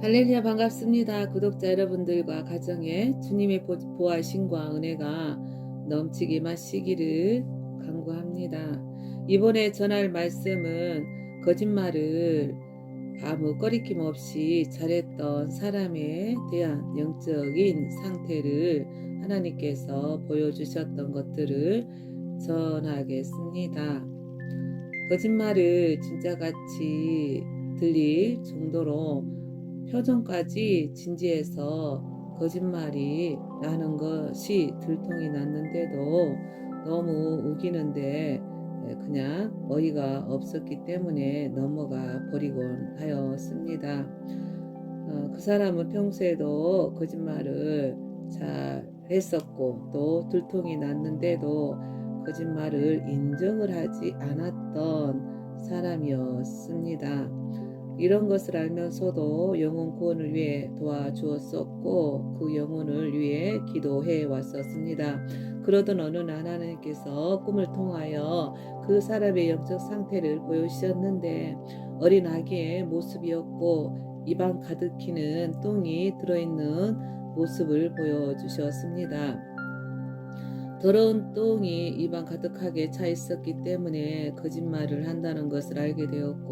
할렐루야 반갑습니다. 구독자 여러분들과 가정에 주님의 보호하심과 은혜가 넘치게 마시기를 간구합니다. 이번에 전할 말씀은 거짓말을 아무 꺼리낌 없이 잘했던 사람에 대한 영적인 상태를 하나님께서 보여주셨던 것들을 전하겠습니다. 거짓말을 진짜같이 들릴 정도로 표정까지 진지해서 거짓말이 라는 것이 들통이 났는데도 너무 우기는데 그냥 어이가 없었기 때문에 넘어가 버리곤 하였습니다. 그 사람은 평소에도 거짓말을 잘 했었고 또 들통이 났는데도 거짓말을 인정을 하지 않았던 사람이었습니다. 이런 것을 알면서도 영혼 구원을 위해 도와주었었고 그 영혼을 위해 기도해 왔었습니다. 그러던 어느 날 하나님께서 꿈을 통하여 그 사람의 영적 상태를 보여주셨는데 어린 아기의 모습이었고 입안 가득히는 똥이 들어있는 모습을 보여주셨습니다. 더러운 똥이 입안 가득하게 차 있었기 때문에 거짓말을 한다는 것을 알게 되었고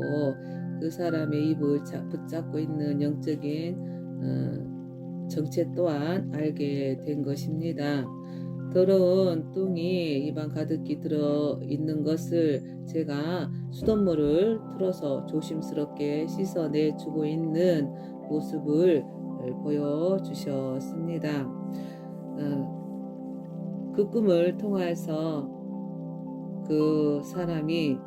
그 사람의 입을 붙잡고 있는 영적인 정체 또한 알게 된 것입니다. 더러운 똥이 입안 가득히 들어 있는 것을 제가 수돗물을 틀어서 조심스럽게 씻어내주고 있는 모습을 보여주셨습니다. 그 꿈을 통해서 그 사람이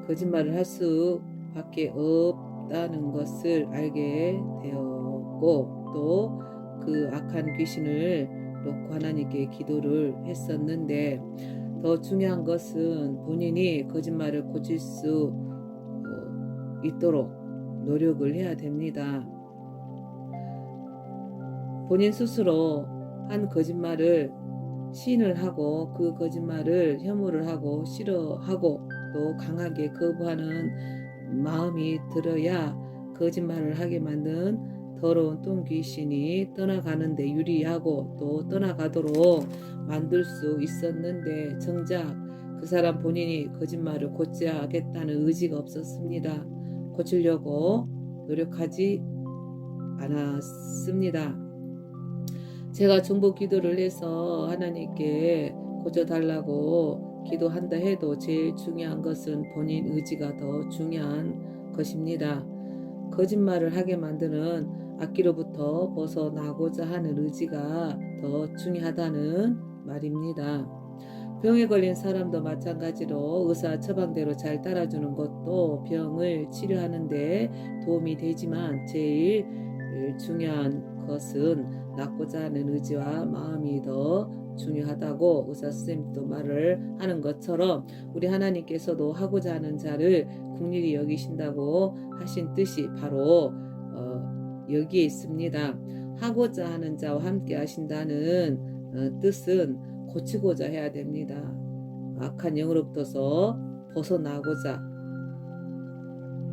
거짓말을 할 수밖에 없다는 것을 알게 되었고 또 그 악한 귀신을 놓고 하나님께 기도를 했었는데 더 중요한 것은 본인이 거짓말을 고칠 수 있도록 노력을 해야 됩니다. 본인 스스로 한 거짓말을 시인을 하고 그 거짓말을 혐오를 하고 싫어하고 또 강하게 거부하는 마음이 들어야 거짓말을 하게 만든 더러운 똥귀신이 떠나가는데 유리하고 또 떠나가도록 만들 수 있었는데 정작 그 사람 본인이 거짓말을 고쳐야겠다는 의지가 없었습니다. 고치려고 노력하지 않았습니다. 제가 중보 기도를 해서 하나님께 고쳐달라고 기도한다 해도 제일 중요한 것은 본인 의지가 더 중요한 것입니다. 거짓말을 하게 만드는 악기로부터 벗어나고자 하는 의지가 더 중요하다는 말입니다. 병에 걸린 사람도 마찬가지로 의사 처방대로 잘 따라주는 것도 병을 치료하는데 도움이 되지만 제일 중요한 것은 낫고자 하는 의지와 마음이 더 중요하다고 의사 선생님도 말을 하는 것처럼 우리 하나님께서도 하고자 하는 자를 긍휼히 여기신다고 하신 뜻이 바로 여기에 있습니다. 하고자 하는 자와 함께 하신다는 뜻은 고치고자 해야 됩니다. 악한 영으로부터 벗어나고자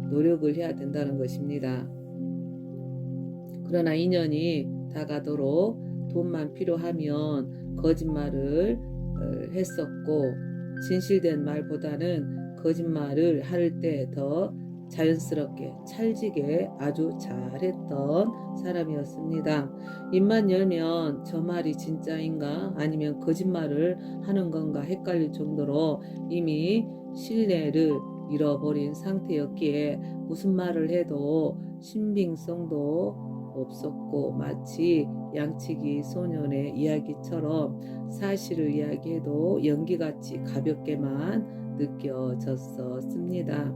노력을 해야 된다는 것입니다. 그러나 인연이 다가도록 돈만 필요하면 거짓말을 했었고 진실된 말보다는 거짓말을 할 때 더 자연스럽게 찰지게 아주 잘했던 사람이었습니다. 입만 열면 저 말이 진짜인가 아니면 거짓말을 하는 건가 헷갈릴 정도로 이미 신뢰를 잃어버린 상태였기에 무슨 말을 해도 신빙성도 없었고 마치 양치기 소년의 이야기처럼 사실을 이야기해도 연기같이 가볍게만 느껴졌었습니다.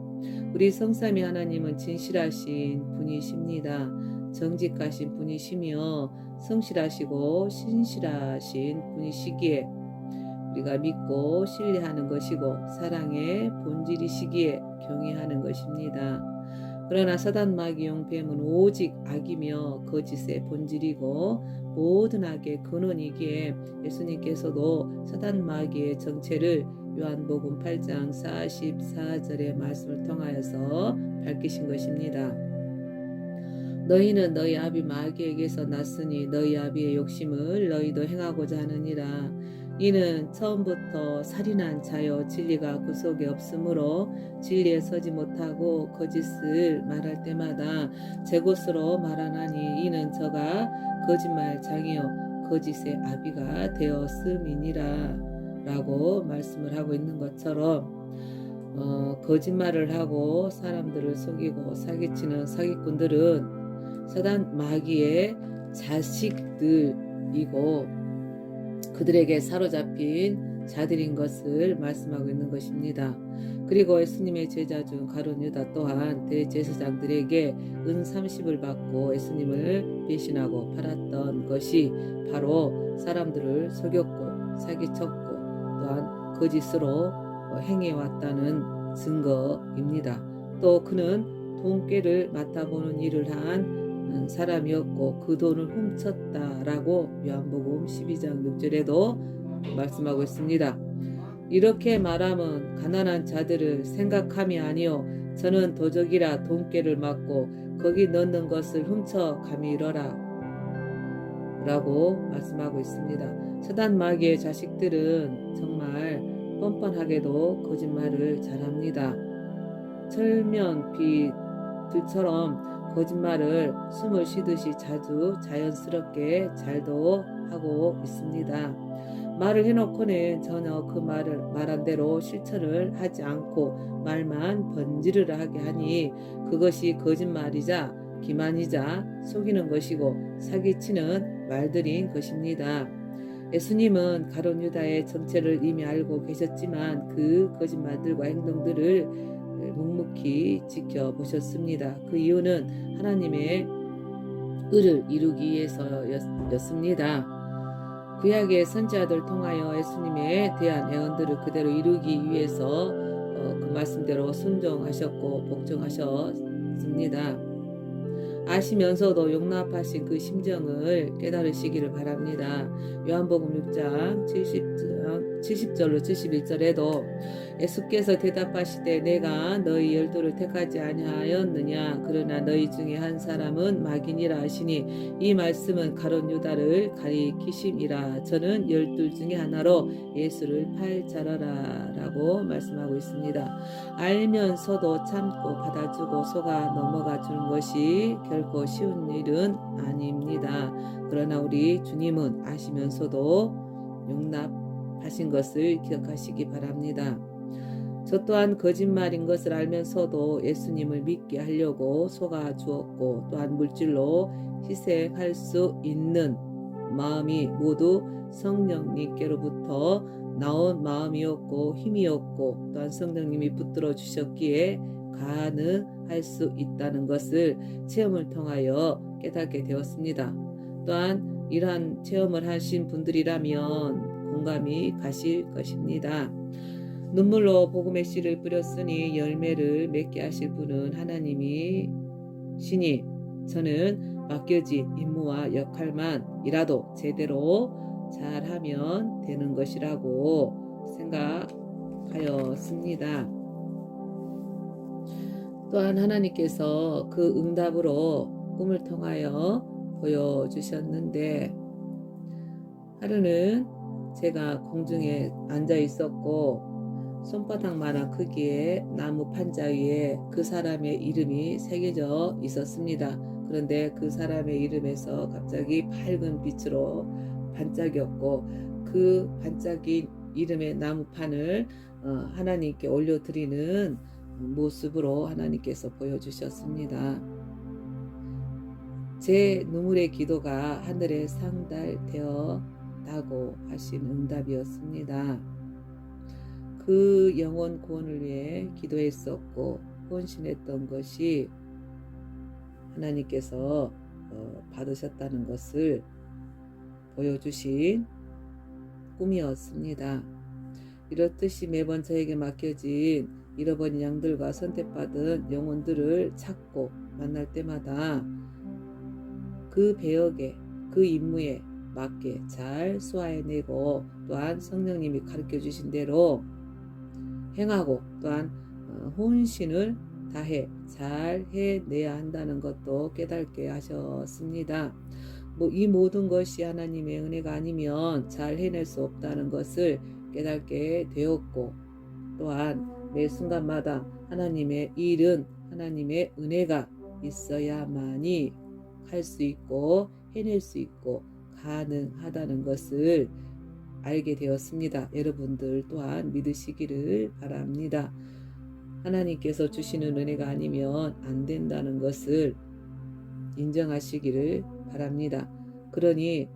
우리 성삼위 하나님은 진실하신 분이십니다. 정직하신 분이시며 성실하시고 신실하신 분이시기에 우리가 믿고 신뢰하는 것이고 사랑의 본질이시기에 경외하는 것입니다. 그러나 사단 마귀용 뱀은 오직 악이며 거짓의 본질이고 모든 악의 근원이기에 예수님께서도 사단 마귀의 정체를 요한복음 8장 44절의 말씀을 통하여서 밝히신 것입니다. 너희는 너희 아비 마귀에게서 났으니 너희 아비의 욕심을 너희도 행하고자 하느니라. 이는 처음부터 살인한 자여 진리가 그 속에 없으므로 진리에 서지 못하고 거짓을 말할 때마다 제 것으로 말하나니 이는 저가 거짓말장이요 거짓의 아비가 되었음이니라 라고 말씀을 하고 있는 것처럼 거짓말을 하고 사람들을 속이고 사기치는 사기꾼들은 사단 마귀의 자식들이고 그들에게 사로잡힌 자들인 것을 말씀하고 있는 것입니다. 그리고 예수님의 제자 중 가룟 유다 또한 대제사장들에게 은 30을 받고 예수님을 배신하고 팔았던 것이 바로 사람들을 속였고 사기쳤고 또한 거짓으로 행해왔다는 증거입니다. 또 그는 돈꾀를 맡아보는 일을 한 사람이었고 그 돈을 훔쳤다라고 요한복음 12장 6절에도 말씀하고 있습니다. 이렇게 말함은 가난한 자들을 생각함이 아니요 저는 도적이라 돈꾀를 맡고 거기 넣는 것을 훔쳐 감히 이러라 라고 말씀하고 있습니다. 사단 마귀의 자식들은 정말 뻔뻔하게도 거짓말을 잘합니다. 철면비들처럼 거짓말을 숨을 쉬듯이 자주 자연스럽게 잘도 하고 있습니다. 말을 해놓고는 전혀 그 말한 대로 실천을 하지 않고 말만 번지르르 하게 하니 그것이 거짓말이자 기만이자 속이는 것이고 사기치는 말들인 것입니다. 예수님은 가룟 유다의 정체를 이미 알고 계셨지만 그 거짓말들과 행동들을 묵묵히 지켜보셨습니다. 그 이유는 하나님의 의를 이루기 위해서였습니다. 구약의 선지자들 통하여 예수님에 대한 예언들을 그대로 이루기 위해서 그 말씀대로 순종하셨고 복종하셨습니다. 아시면서도 용납하신 그 심정을 깨달으시기를 바랍니다. 요한복음 6장 70절로 71절에도 예수께서 대답하시되 내가 너희 12를 택하지 아니하였느냐 그러나 너희 중에 한 사람은 마귀니라 하시니 이 말씀은 가룟 유다를 가리키심이라. 저는 12 중에 하나로 예수를 팔자라라 라고 말씀하고 있습니다. 알면서도 참고 받아주고 속아 넘어가 주는 것이 결코 쉬운 일은 아닙니다. 그러나 우리 주님은 아시면서도 용납하신 것을 기억하시기 바랍니다. 저 또한 거짓말인 것을 알면서도 예수님을 믿게 하려고 속아 주었고 또한 물질로 희생할 수 있는 마음이 모두 성령님께로부터 나온 마음이었고 힘이었고 또한 성령님이 붙들어 주셨기에 가능할 수 있다는 것을 체험을 통하여 깨닫게 되었습니다. 또한 이러한 체험을 하신 분들이라면 공감이 가실 것입니다. 눈물로 복음의 씨를 뿌렸으니 열매를 맺게 하실 분은 하나님이시니 저는 맡겨진 임무와 역할만이라도 제대로 잘하면 되는 것이라고 생각하였습니다. 또한 하나님께서 그 응답으로 꿈을 통하여 보여주셨는데 하루는 제가 공중에 앉아 있었고 손바닥만한 크기의 나무 판자 위에 그 사람의 이름이 새겨져 있었습니다. 그런데 그 사람의 이름에서 갑자기 밝은 빛으로 반짝였고 그 반짝인 이름의 나무판을 하나님께 올려드리는 모습으로 하나님께서 보여주셨습니다. 제 눈물의 기도가 하늘에 상달되었다고 하신 응답이었습니다. 그 영혼 구원을 위해 기도했었고 헌신했던 것이 하나님께서 받으셨다는 것을 보여주신 꿈이었습니다. 이렇듯이 매번 저에게 맡겨진 잃어버린 양들과 선택받은 영혼들을 찾고 만날 때마다 그 배역에 그 임무에 맞게 잘 소화해내고 또한 성령님이 가르쳐 주신 대로 행하고 또한 혼신을 다해 잘 해내야 한다는 것도 깨닫게 하셨습니다. 이 모든 것이 하나님의 은혜가 아니면 잘 해낼 수 없다는 것을 깨닫게 되었고, 또한 매 순간마다 하나님의 일은 하나님의 은혜가 있어야만이 할 수 있고 해낼 수 있고 가능하다는 것을 알게 되었습니다. 여러분들 또한 믿으시기를 바랍니다. 하나님께서 주시는 은혜가 아니면 안 된다는 것을 인정하시기를 바랍니다. 그러니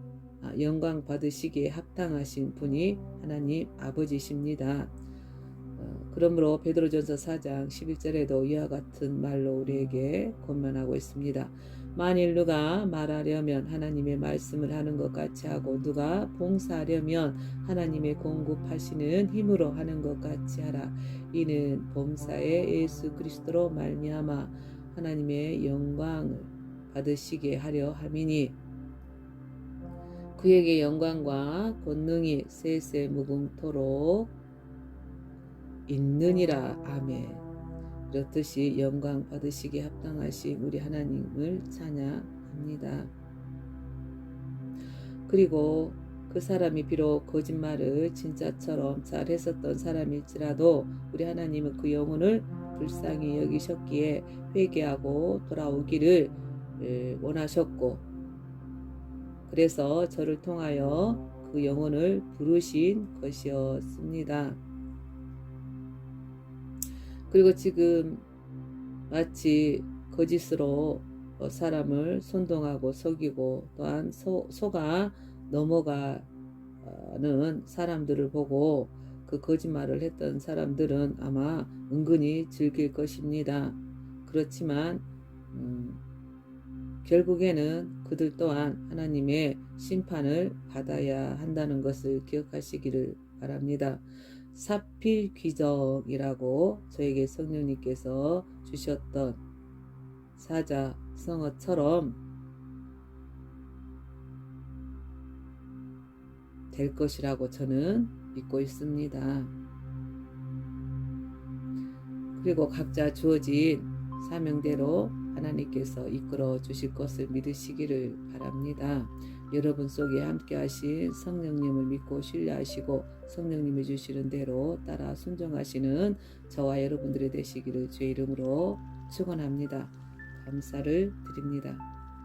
영광 받으시기에 합당하신 분이 하나님 아버지십니다. 그러므로 베드로전서 4장 11절에도 이와 같은 말로 우리에게 권면하고 있습니다. 만일 누가 말하려면 하나님의 말씀을 하는 것 같이 하고 누가 봉사하려면 하나님의 공급하시는 힘으로 하는 것 같이 하라. 이는 범사에 예수 그리스도로 말미암아 하나님의 영광을 받으시게 하려 함이니 그에게 영광과 권능이 세세 무궁토록 있느니라. 아멘. 이렇듯이 영광 받으시기에 합당하신 우리 하나님을 찬양합니다. 그리고 그 사람이 비록 거짓말을 진짜처럼 잘 했었던 사람일지라도 우리 하나님은 그 영혼을 불쌍히 여기셨기에 회개하고 돌아오기를 원하셨고, 그래서 저를 통하여 그 영혼을 부르신 것이었습니다. 그리고 지금 마치 거짓으로 사람을 선동하고 속이고 또한 속아 넘어가는 사람들을 보고 그 거짓말을 했던 사람들은 아마 은근히 즐길 것입니다. 그렇지만 결국에는 그들 또한 하나님의 심판을 받아야 한다는 것을 기억하시기를 바랍니다. 사필귀정이라고 저에게 성령님께서 주셨던 사자성어처럼 될 것이라고 저는 믿고 있습니다. 그리고 각자 주어진 사명대로 하나님께서 이끌어 주실 것을 믿으시기를 바랍니다. 여러분 속에 함께 하신 성령님을 믿고 신뢰하시고 성령님이 주시는 대로 따라 순종하시는 저와 여러분들이 되시기를 주의 이름으로 축원합니다. 감사를 드립니다.